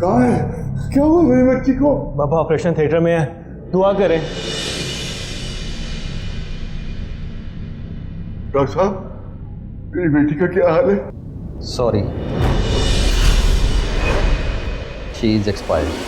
कहाँ है? क्या हुआ मेरी बच्ची को? बाबा ऑपरेशन थिएटर में है, दुआ करें। डॉक्टर साहब, मेरी बेटी का क्या हाल है? Sorry, she is expired.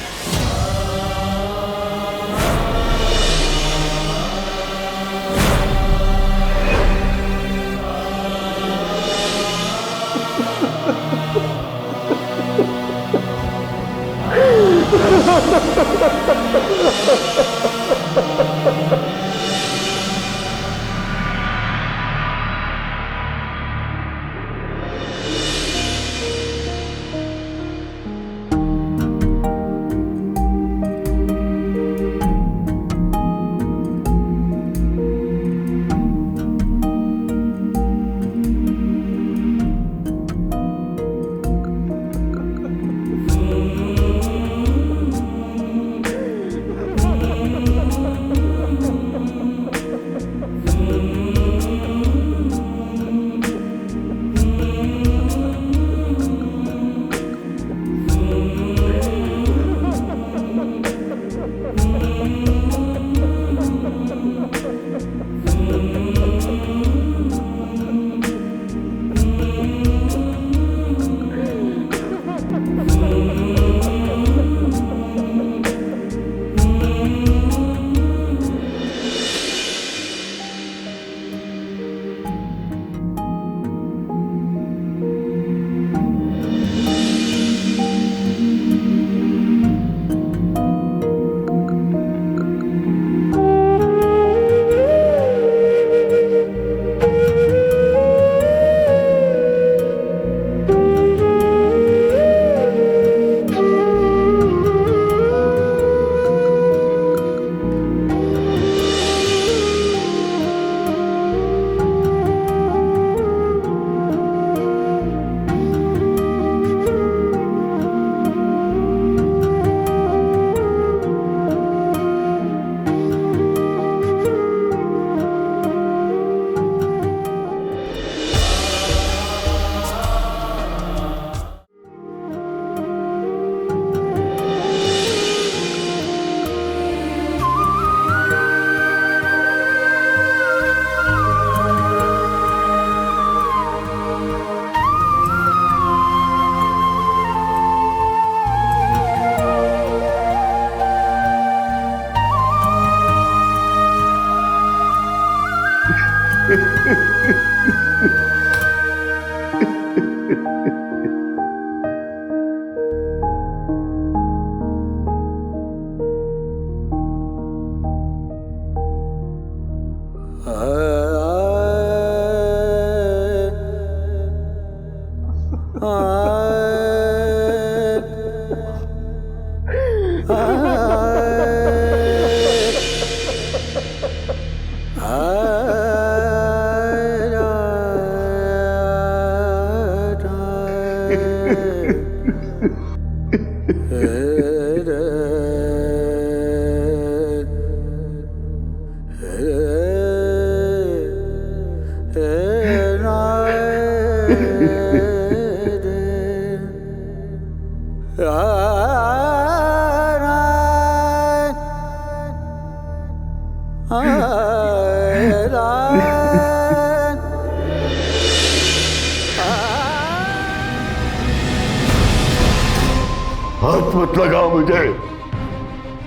हाथ मत लगाओ मुझे,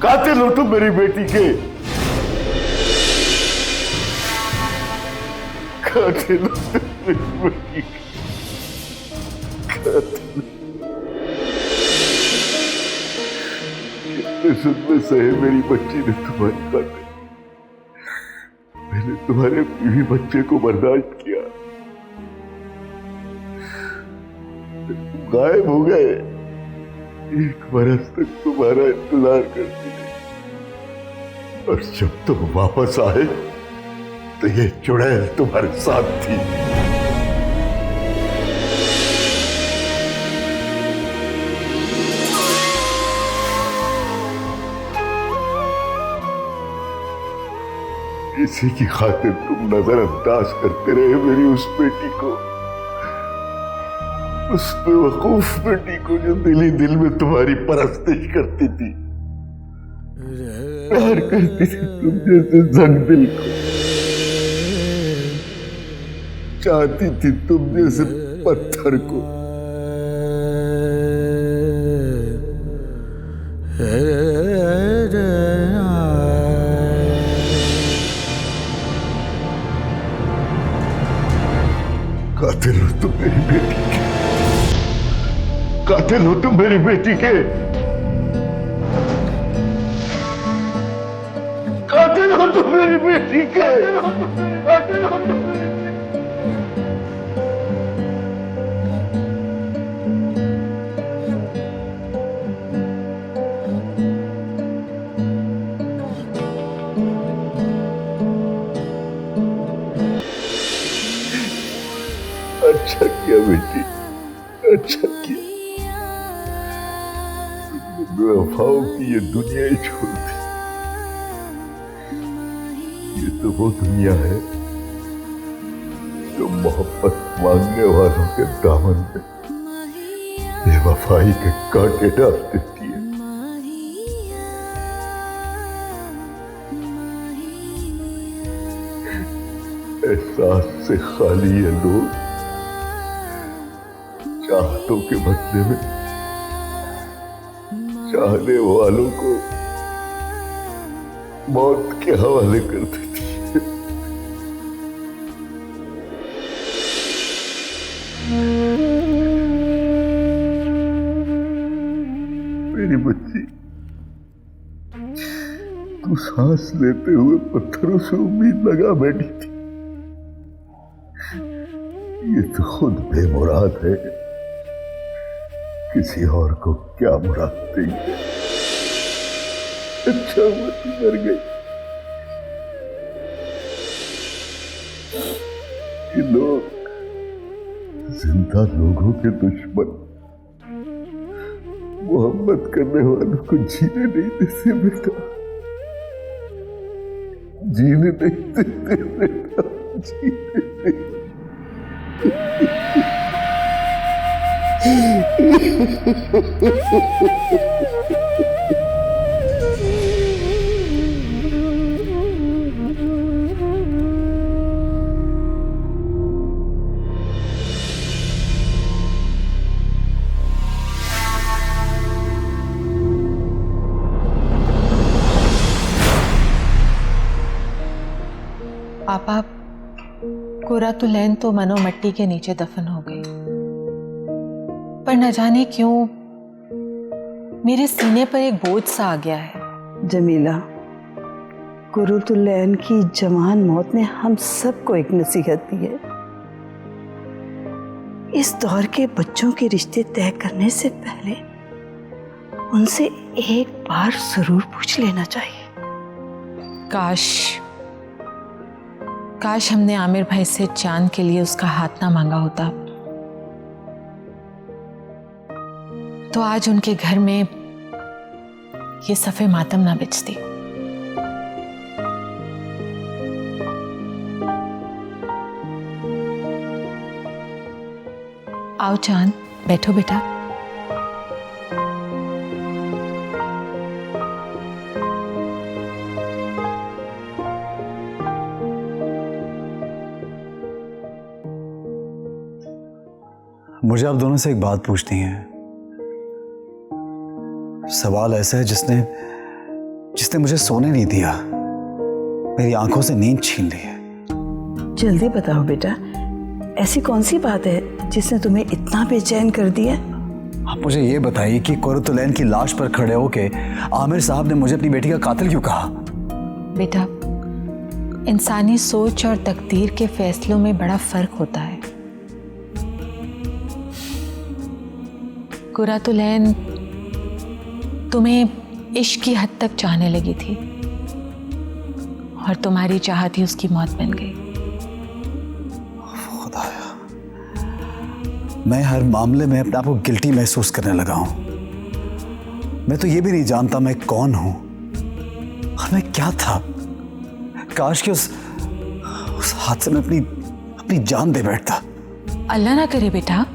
कातिल हो तुम मेरी बेटी के, कातिल हो तुम मेरी बेटी के, कातिल। कितने सदमे सहे मेरी बच्ची ने तुम्हारी खातिर। मैंने तुम्हारे बीवी बच्चे को बर्दाश्त किया, तुम गायब हो गए। एक बरस तक तुम्हारा इंतजार करती रही और जब तुम वापस आए तो ये चुड़ैल तुम्हारे साथ थी। इसी की खातिर तुम नजरअंदाज करते रहे मेरी उस बेटी को। उस बेवकूफ बेटी को जो दिल ही दिल में तुम्हारी परस्तिश करती थी, प्यार करती थी तुम जैसे जंग दिल को, चाहती थी तुम जैसे पत्थर को। कातिल हो तुम मेरी बेटी के, कातिल हो तुम मेरी बेटी के, कातिल हो तुम मेरी बेटी के, कातिल हो तुम। अच्छा किया बेटी, अच्छा किया। तुमने बेवफाओं की ये दुनिया ही छोड़ दी। ये तो वो दुनिया है जो मोहब्बत मांगने वालों के दामन में बेवफाई के कांटे डाल देती है। एहसास से खाली है लोग, चाहतों के बदले में चाहने वालों को मौत के हवाले कर देती है। मेरी बच्ची, तू सांस लेते हुए पत्थरों से उम्मीद लगा बैठी थी। ये तो खुद बेमुराद है, किसी और को क्या मुराद देंगे। अच्छा मत मर गई। ये लोग जिंदा लोगों के दुश्मन मोहब्बत करने वालों को जीने नहीं देते बेटा, जीने नहीं देते बेटा, जीने नहीं। पापा, कुरातुलैन तो मनो मट्टी के नीचे दफन हो गई, पर न जाने क्यों मेरे सीने पर एक बोझ सा आ गया है। जमीला, कुरातुलैन की जवान मौत ने हम सबको एक नसीहत दी है। इस दौर के बच्चों के रिश्ते तय करने से पहले उनसे एक बार जरूर पूछ लेना चाहिए। काश हमने आमिर भाई से चांद के लिए उसका हाथ ना मांगा होता, तो आज उनके घर में ये सफ़े मातम ना बिछती। आओ चांद, बैठो बेटा। मुझे आप दोनों से एक बात पूछनी है। सवाल ऐसा है जिसने मुझे सोने नहीं दिया, मेरी आंखों से नींद छीन ली है। जल्दी बताओ बेटा, ऐसी कौन सी बात है जिसने तुम्हें इतना बेचैन कर दिया? आप मुझे ये बताइए कि कुरातुलैन की लाश पर खड़े होके आमिर साहब ने मुझे अपनी बेटी का कातिल क्यों कहा? बेटा, इंसानी सोच और तकदीर के फैसलों में बड़ा फर्क होता है। कुरातुलैन तुम्हें इश्क की हद तक चाहने लगी थी और तुम्हारी चाहत ही उसकी मौत बन गई। खुदाया, मैं हर मामले में अपने आप को गिल्टी महसूस करने लगा हूं। मैं तो ये भी नहीं जानता मैं कौन हूं और मैं क्या था। काश कि उस हादसे में अपनी जान दे बैठता। अल्लाह ना करे बेटा,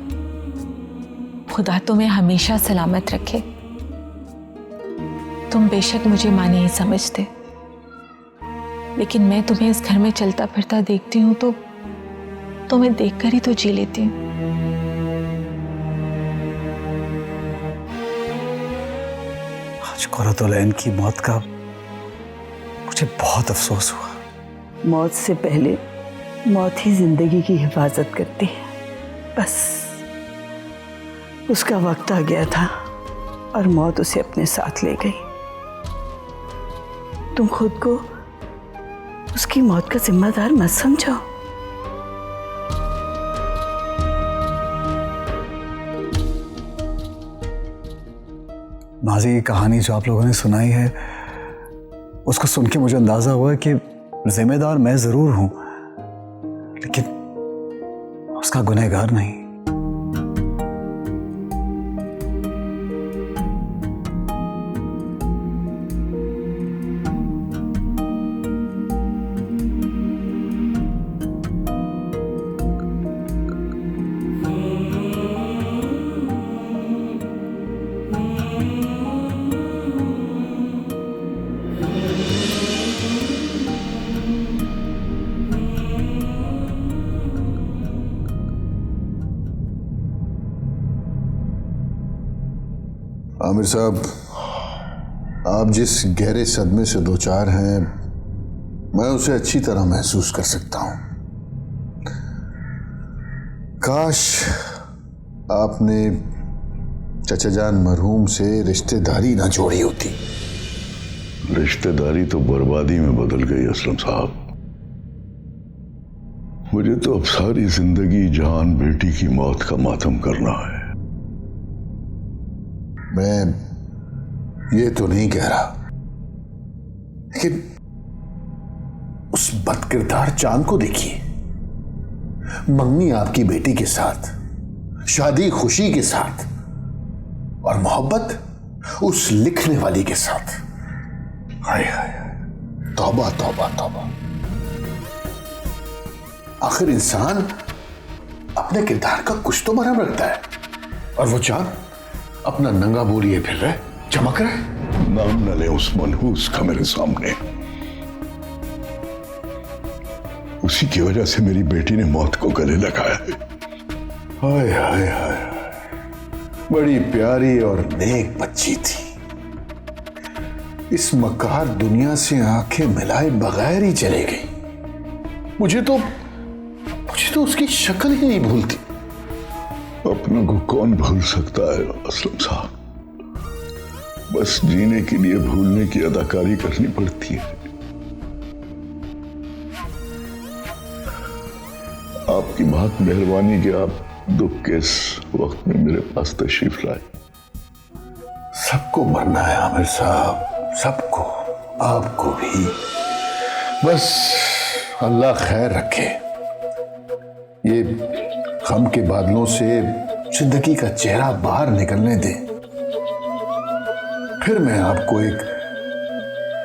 खुदा तुम्हें हमेशा सलामत रखे। तुम बेशक मुझे मां नहीं समझते, लेकिन मैं तुम्हें इस घर में चलता फिरता देखती हूँ तो तुम्हें देखकर ही तो जी लेती हूँ। आज कुर्रतुल-ऐन की मौत का मुझे बहुत अफसोस हुआ। मौत से पहले मौत ही जिंदगी की हिफाजत करती है। बस उसका वक्त आ गया था और मौत उसे अपने साथ ले गई। तुम खुद को उसकी मौत का जिम्मेदार मत समझो। माजी की कहानी जो आप लोगों ने सुनाई है, उसको सुन के मुझे अंदाजा हुआ कि जिम्मेदार मैं जरूर हूं, लेकिन उसका गुनहगार नहीं। आमिर साहब, आप जिस गहरे सदमे से दो चार हैं, मैं उसे अच्छी तरह महसूस कर सकता हूं। काश आपने चचा जान मरहूम से रिश्तेदारी ना जोड़ी होती। रिश्तेदारी तो बर्बादी में बदल गई असलम साहब। मुझे तो अब सारी जिंदगी जान बेटी की मौत का मातम करना है। मैं ये तो नहीं कह रहा, लेकिन उस बदकिरदार चांद को देखिए। मंगनी आपकी बेटी के साथ, शादी खुशी के साथ, और मोहब्बत उस लिखने वाली के साथ। हाय हाय, तौबा तौबा तौबा। आखिर इंसान अपने किरदार का कुछ तो मरहम रखता है, और वो चांद अपना नंगा बोलिए फिर रहा है, चमक रहा है। नाम न ले उस मनहूस का मेरे सामने। उसी की वजह से मेरी बेटी ने मौत को गले लगाया है। हाय हाय हाय, बड़ी प्यारी और नेक बच्ची थी। इस मकार दुनिया से आंखें मिलाए बगैर ही चले गई। मुझे तो उसकी शक्ल ही नहीं भूलती। अपनों को कौन भूल सकता है असलम साहब? बस जीने के लिए भूलने की अदाकारी करनी पड़ती है। आपकी बहुत मेहरबानी कि आप दुख के इस वक्त में मेरे पास तशरीफ लाए। सबको मरना है आमिर साहब, सबको, आपको भी। बस अल्लाह खैर रखे। ये गम के बादलों से जिंदगी का चेहरा बाहर निकलने दे, फिर मैं आपको एक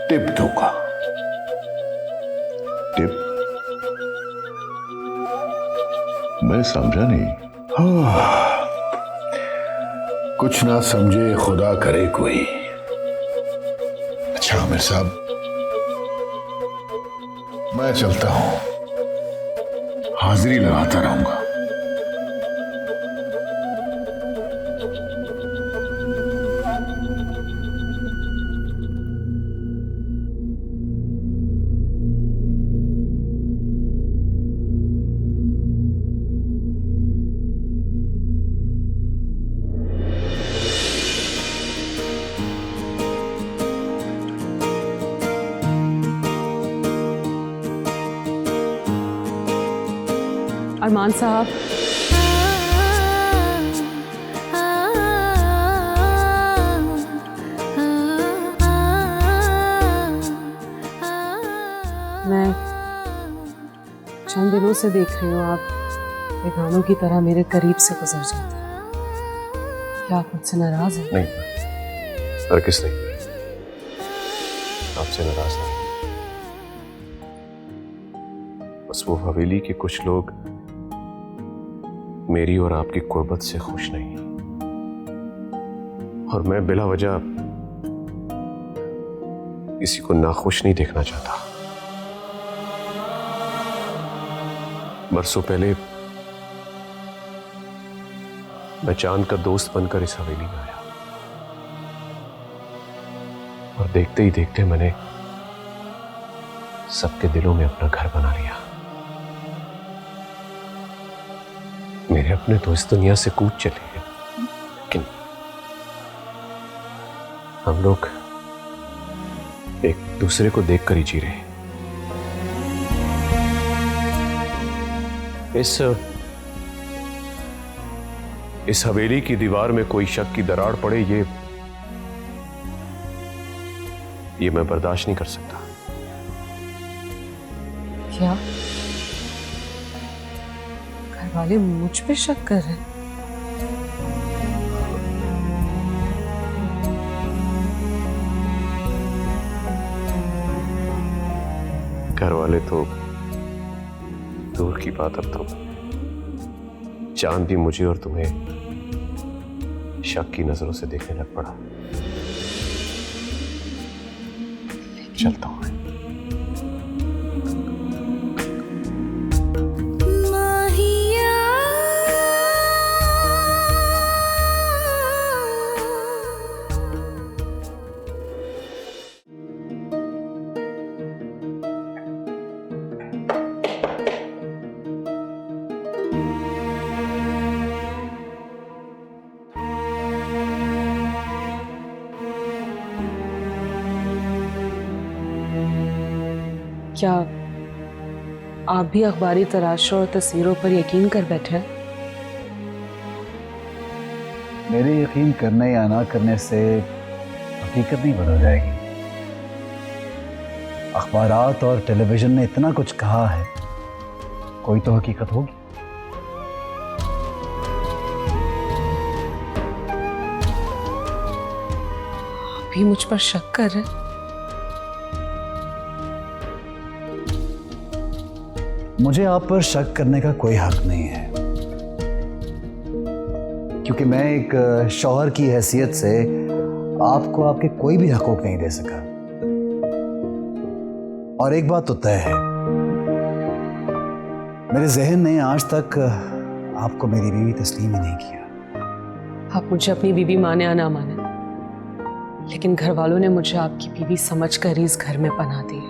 टिप दूंगा। टिप? मैं समझा नहीं। कुछ ना समझे खुदा करे कोई। अच्छा आमिर साहब, मैं चलता हूं, हाजिरी लगाता रहूंगा। अरमान साहब, मैं चंद दिनों से देख रही हूँ आप बेगानों की तरह मेरे करीब से गुजर जाते हैं। क्या आप मुझसे नाराज हैं? नहीं, हरगिज़ नहीं, आपसे नाराज नहीं। बस वो हवेली के कुछ लोग मेरी और आपकी कुर्बत से खुश नहीं। और मैं बिला वजह किसी को नाखुश नहीं देखना चाहता। बरसों पहले मैं चांद का दोस्त बनकर इस हवेली में आया और देखते ही देखते मैंने सबके दिलों में अपना घर बना लिया। मेरे अपने तो इस दुनिया से कूद चले हैं, लेकिन हम लोग एक दूसरे को देखकर ही जी रहे हैं। इस हवेली की दीवार में कोई शक की दरार पड़े, ये मैं बर्दाश्त नहीं कर सकता। क्या घर वाले मुझ पे शक कर रहे हैं? घर वाले तो दूर की बात, अब तो चांद भी मुझे और तुम्हें शक की नजरों से देखने लग पड़ा। चलता हूं। क्या आप भी अखबारी तराशों और तस्वीरों पर यकीन कर बैठे हैं? मेरे यकीन करने या ना करने से हकीकत नहीं बदल जाएगी। अखबारात और टेलीविजन ने इतना कुछ कहा है, कोई तो हकीकत होगी। आप भी मुझ पर शक कर रहे हैं? मुझे आप पर शक करने का कोई हक नहीं है, क्योंकि मैं एक शौहर की हैसियत से आपको आपके कोई भी हकूक नहीं दे सका। और एक बात तो तय है, मेरे जहन ने आज तक आपको मेरी बीवी तस्लीम ही नहीं किया। आप मुझे अपनी बीवी माने या ना माने, लेकिन घर वालों ने मुझे आपकी बीवी समझकर ही इस घर में पनाह दी है।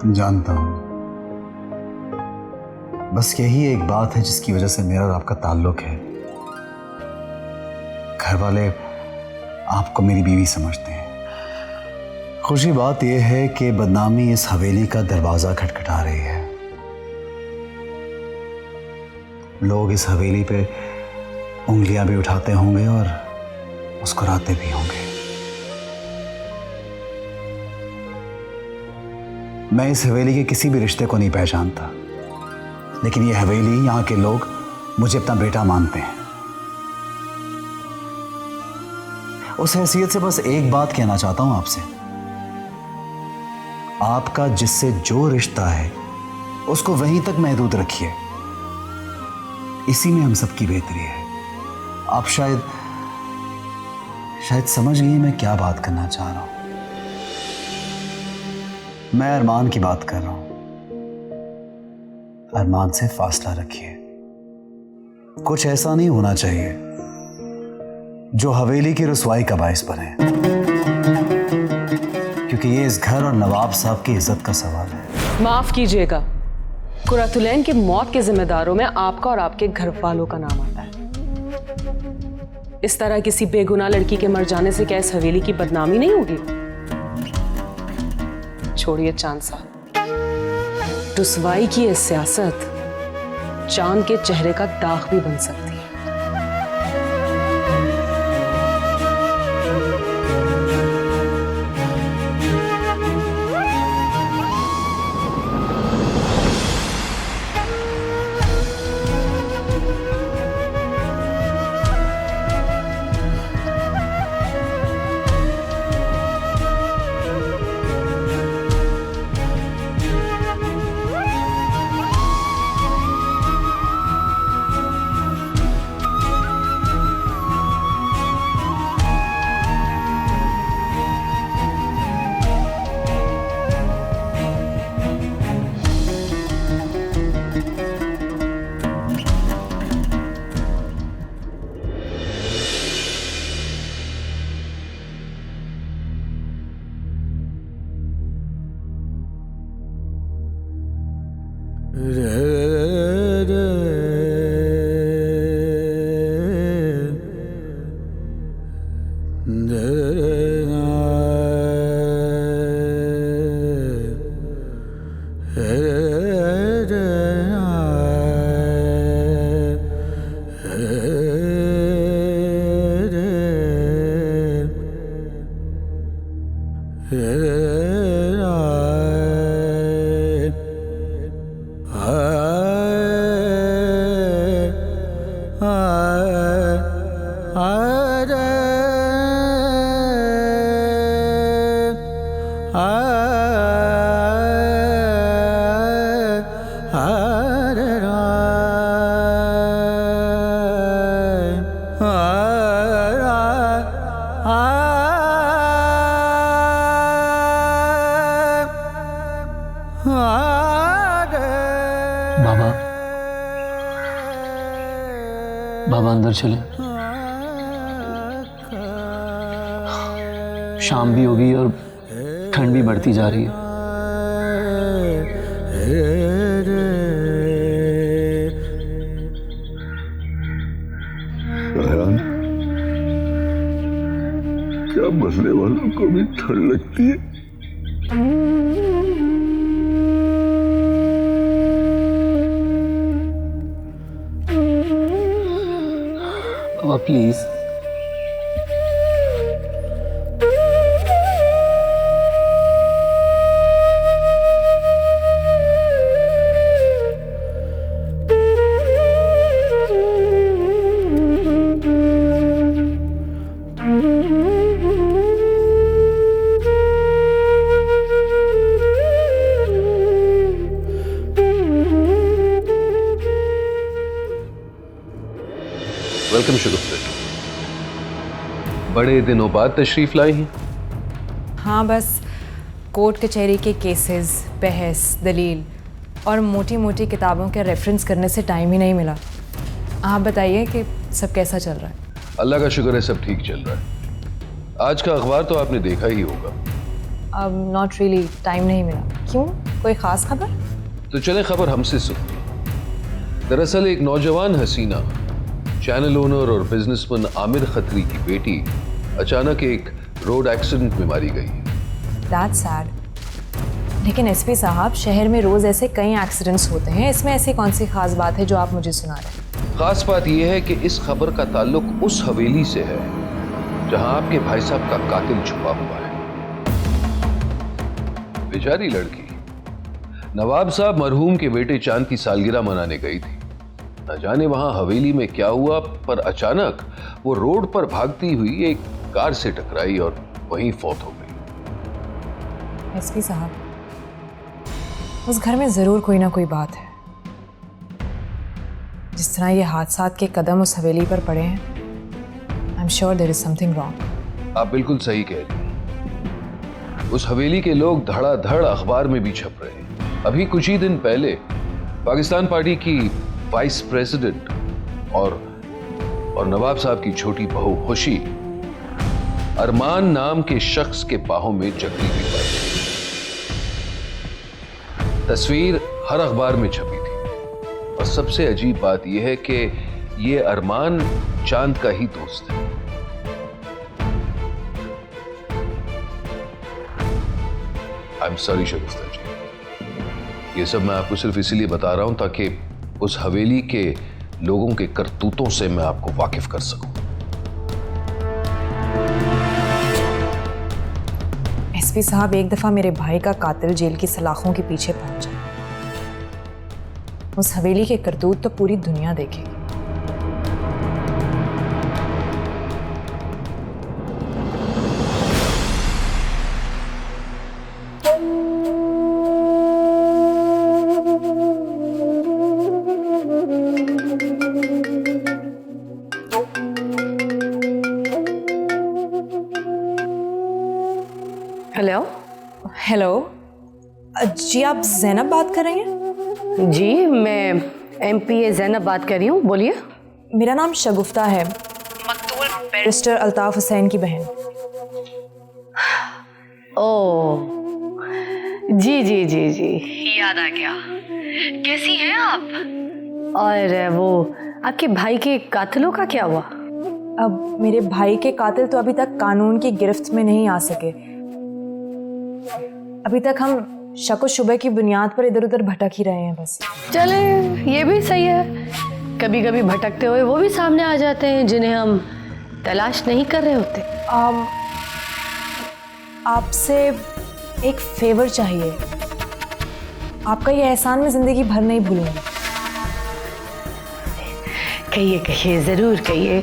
जानता हूं, बस यही एक बात है जिसकी वजह से मेरा और आपका ताल्लुक है। घर वाले आपको मेरी बीवी समझते हैं। खुशी बात यह है कि बदनामी इस हवेली का दरवाजा खटखटा रही है। लोग इस हवेली पे उंगलियां भी उठाते होंगे और मुस्कुराते भी होंगे। मैं इस हवेली के किसी भी रिश्ते को नहीं पहचानता, लेकिन ये हवेली, यहाँ के लोग मुझे अपना बेटा मानते हैं। उस हैसियत से बस एक बात कहना चाहता हूं आपसे, आपका जिससे जो रिश्ता है उसको वहीं तक महदूद रखिए। इसी में हम सबकी बेहतरी है। आप शायद समझ गई मैं क्या बात करना चाह रहा हूं। मैं अरमान की बात कर रहा हूं। अरमान से फासला रखिए। कुछ ऐसा नहीं होना चाहिए जो हवेली की रुसवाई का बाइस बने, क्योंकि ये इस घर और नवाब साहब की इज्जत का सवाल है। माफ कीजिएगा, कुरातुलैन की मौत के जिम्मेदारों में आपका और आपके घर वालों का नाम आता है। इस तरह किसी बेगुनाह लड़की के मर जाने से क्या इस हवेली की बदनामी नहीं होगी? छोड़िए चांद साहब, रुसवाई की यह सियासत चांद के चेहरे का दाग भी बन सकती है। बाबा, बाबा अंदर चले। शाम भी होगी और ठंड भी बढ़ती जा रही है। रायन, क्या मरने वालों को भी ठंड लगती है? बाबा प्लीज। वेलकम शगुफ्ता, बड़े दिनों बाद तशरीफ लाई हैं। हाँ, बस कोर्ट कचहरी के केसेस, बहस, दलील और मोटी मोटी किताबों के रेफरेंस करने से टाइम ही नहीं मिला। आप बताइए कि सब कैसा चल रहा है? अल्लाह का शुक्र है, सब ठीक चल रहा है। आज का अखबार तो आपने देखा ही होगा। अब नॉट रियली, टाइम नहीं मिला। क्यों, कोई ख़ास खबर? तो चले खबर हमसे सुनिए। दरअसल एक नौजवान हसीना, चैनल ओनर और बिजनेसमैन आमिर खत्री की बेटी अचानक एक रोड एक्सीडेंट में मारी गई है। That's sad. लेकिन एसपी साहब, शहर में रोज़ ऐसे कई एक्सीडेंट्स होते हैं, इसमें ऐसी कौन सी खास बात है जो आप मुझे सुना रहे हैं? खास बात यह है कि इस खबर का ताल्लुक उस हवेली से है जहां आपके भाई साहब का कातिल छुपा हुआ है। बेचारी लड़की नवाब साहब मरहूम के बेटे चांद की सालगिरह मनाने गई थी। न जाने वहां हवेली में क्या हुआ, पर अचानक वो रोड पर भागती हुई एक कार से टकराई और वहीं फौत हो गई। एसपी साहब, उस घर में जरूर कोई ना कोई बात है। जिस तरह ये हादसात के कदम उस हवेली पर पड़े हैं, I am sure there is something wrong. आप बिल्कुल सही कह रही हैं। उस हवेली के लोग धड़ाधड़ अखबार में भी छप रहे हैं। अभी कुछ ही दिन पहले पाकिस्तान पार्टी की वाइस प्रेसिडेंट और नवाब साहब की छोटी बहू खुशी अरमान नाम के शख्स के बाहों में जकड़ी हुई पाई। तस्वीर हर अखबार में छपी थी और सबसे अजीब बात यह है कि यह अरमान चांद का ही दोस्त है। आई एम सॉरी शगुफ्ता जी, ये सब मैं आपको सिर्फ इसलिए बता रहा हूं ताकि उस हवेली के लोगों के करतूतों से मैं आपको वाकिफ कर सकूं। एसपी साहब, एक दफा मेरे भाई का कातिल जेल की सलाखों के पीछे पहुंचा। उस हवेली के करतूत तो पूरी दुनिया देखेगी। हेलो हेलो जी, आप जैनब बात कर रही हैं? जी, मैं एमपीए जैनब बात कर रही हूँ, बोलिए। मेरा नाम शगुफ्ता है, मकतूल बैरिस्टर अल्ताफ हुसैन की बहन। ओ जी जी जी जी, याद आ गया। कैसी हैं आप? और वो आपके भाई के कातिलों का क्या हुआ? अब मेरे भाई के कातिल तो अभी तक कानून की गिरफ्त में नहीं आ सके। अभी तक हम शक व शुबे की बुनियाद पर इधर उधर भटक ही रहे हैं बस। चले, ये भी सही है। कभी कभी भटकते हुए वो भी सामने आ जाते हैं जिन्हें हम तलाश नहीं कर रहे होते। आपसे एक फेवर चाहिए। आपका ये एहसान मैं जिंदगी भर नहीं भूलूंगी। कहिए कहिए, जरूर कहिए।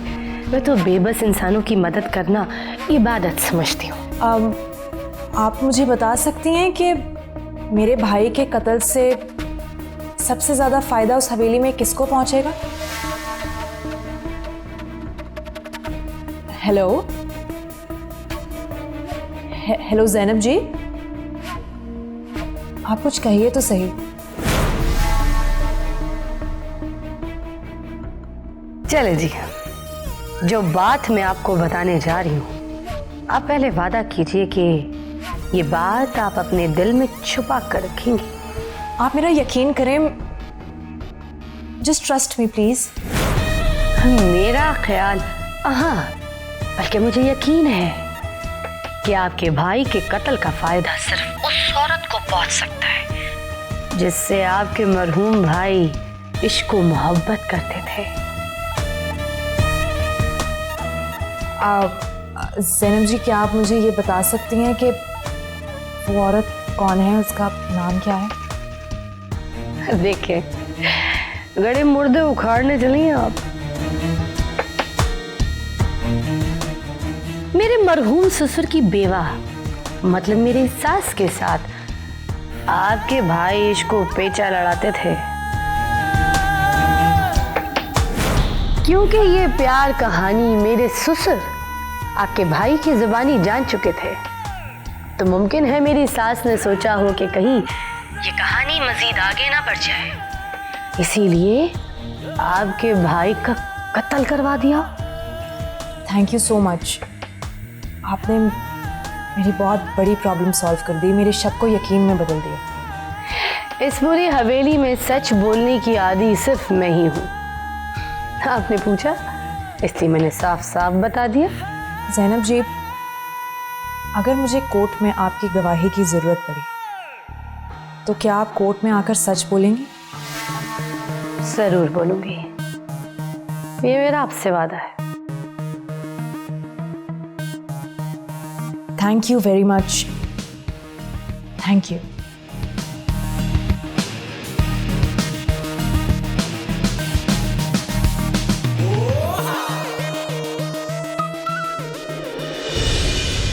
मैं तो बेबस इंसानों की मदद करना इबादत समझती हूँ। आप मुझे बता सकती हैं कि मेरे भाई के कत्ल से सबसे ज्यादा फायदा उस हवेली में किसको पहुंचेगा? हेलो हेलो ज़ैनब जी, आप कुछ कहिए तो सही। चले जी, जो बात मैं आपको बताने जा रही हूँ, आप पहले वादा कीजिए कि ये बात आप अपने दिल में छुपा कर रखेंगी। आप मेरा यकीन करें, जस्ट ट्रस्ट मी प्लीज। मेरा ख्याल, हाँ, बल्कि मुझे यकीन है कि आपके भाई के कत्ल का फायदा सिर्फ उस औरत को पहुंच सकता है जिससे आपके मरहूम भाई इश्क व मोहब्बत करते थे। ज़ैनब जी, क्या आप मुझे ये बता सकती हैं कि वो औरत कौन है, उसका नाम क्या है? देखिए, गड़े मुर्दे उखाड़ने चली हैं आप। मेरे मरहूम ससुर की बेवा, मतलब मेरी सास के साथ आपके भाई इसको पेचा लड़ाते थे। क्योंकि ये प्यार कहानी मेरे ससुर आपके भाई की जुबानी जान चुके थे, तो मुमकिन है मेरी सास ने सोचा हो कि कहीं ये कहानी मजीद आगे ना बढ़ जाए, इसीलिए आपके भाई का कत्ल करवा दिया। Thank you so much. आपने मेरी बहुत बड़ी प्रॉब्लम सॉल्व कर दी, मेरे शक को यकीन में बदल दिया। इस पूरी हवेली में सच बोलने की आदी सिर्फ मैं ही हूँ। आपने पूछा इसलिए मैंने साफ साफ बता दिया। ज़ैनब जी, अगर मुझे कोर्ट में आपकी गवाही की ज़रूरत पड़ी तो क्या आप कोर्ट में आकर सच बोलेंगी? जरूर बोलूंगी, ये मेरा आपसे वादा है। Thank you very much. Thank you.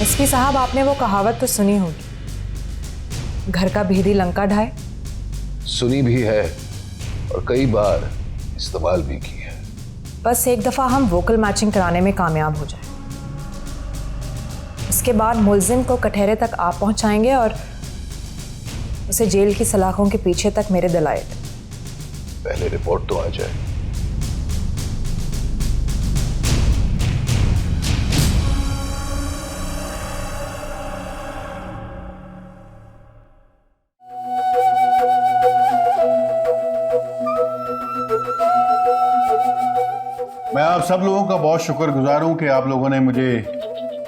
SP साहब, आपने वो कहावत तो सुनी होगी, घर का भेदी लंका ढाए। सुनी भी है और कई बार इस्तेमाल भी की है। बस एक दफा हम वोकल मैचिंग कराने में कामयाब हो जाए, उसके बाद मुलजिम को कटहरे तक आप पहुंचाएंगे और उसे जेल की सलाखों के पीछे तक मेरे दलाइल। पहले रिपोर्ट तो आ जाए। मैं आप सब लोगों का बहुत शुक्रगुजार हूं कि आप लोगों ने मुझे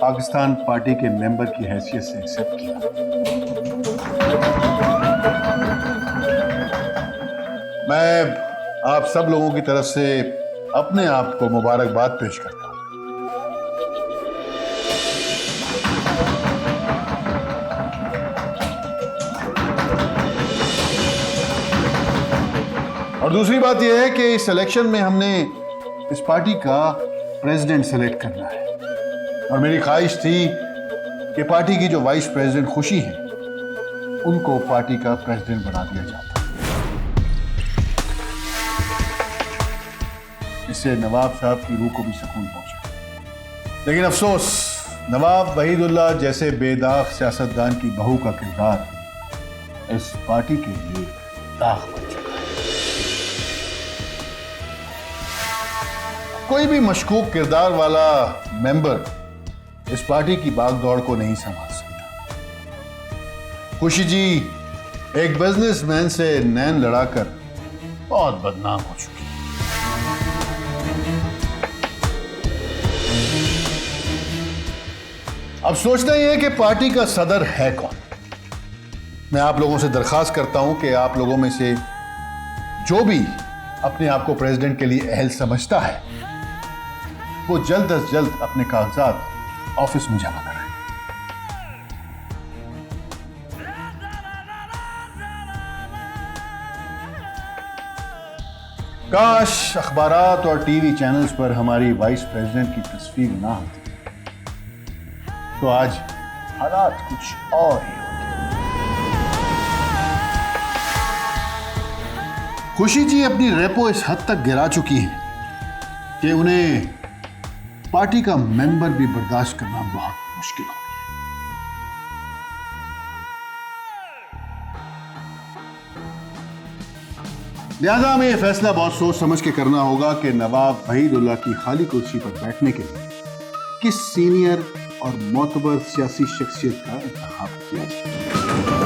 पाकिस्तान पार्टी के मेंबर की हैसियत से एक्सेप्ट किया। मैं आप सब लोगों की तरफ से अपने आप को मुबारकबाद पेश करता हूं। और दूसरी बात यह है कि इस इलेक्शन में हमने इस पार्टी का प्रेसिडेंट सेलेक्ट करना है और मेरी ख्वाहिश थी कि पार्टी की जो वाइस प्रेसिडेंट खुशी है उनको पार्टी का प्रेसिडेंट बना दिया जाता। इससे नवाब साहब की रूह को भी सुकून पहुंचा। लेकिन अफसोस, नवाब वहीदुल्लाह जैसे बेदाग सियासतदान की बहू का किरदार इस पार्टी के लिए दाग बन चुका है। कोई भी मशकूक किरदार वाला मेंबर इस पार्टी की भागदौड़ को नहीं संभाल सकता। खुशी जी एक बिजनेसमैन से नैन लड़ाकर बहुत बदनाम हो चुकी है। अब सोचना यह है कि पार्टी का सदर है कौन। मैं आप लोगों से दरखास्त करता हूं कि आप लोगों में से जो भी अपने आप को प्रेसिडेंट के लिए अहल समझता है वो जल्द अज जल्द अपने कागजात ऑफिस में जमा कराए। काश अखबारात और टीवी चैनल्स पर हमारी वाइस प्रेसिडेंट की तस्वीर ना होती तो आज हालात कुछ और ही होते। खुशी जी अपनी रेपो इस हद तक गिरा चुकी हैं कि उन्हें पार्टी का मेंबर भी बर्दाश्त करना बहुत मुश्किल हो गया। लिहाजा हमें यह फैसला बहुत सोच समझ के करना होगा कि नवाब वहीदुल्लाह की खाली कुर्सी पर बैठने के लिए किस सीनियर और मोतबर सियासी शख्सियत का इंतखाब किया जाए।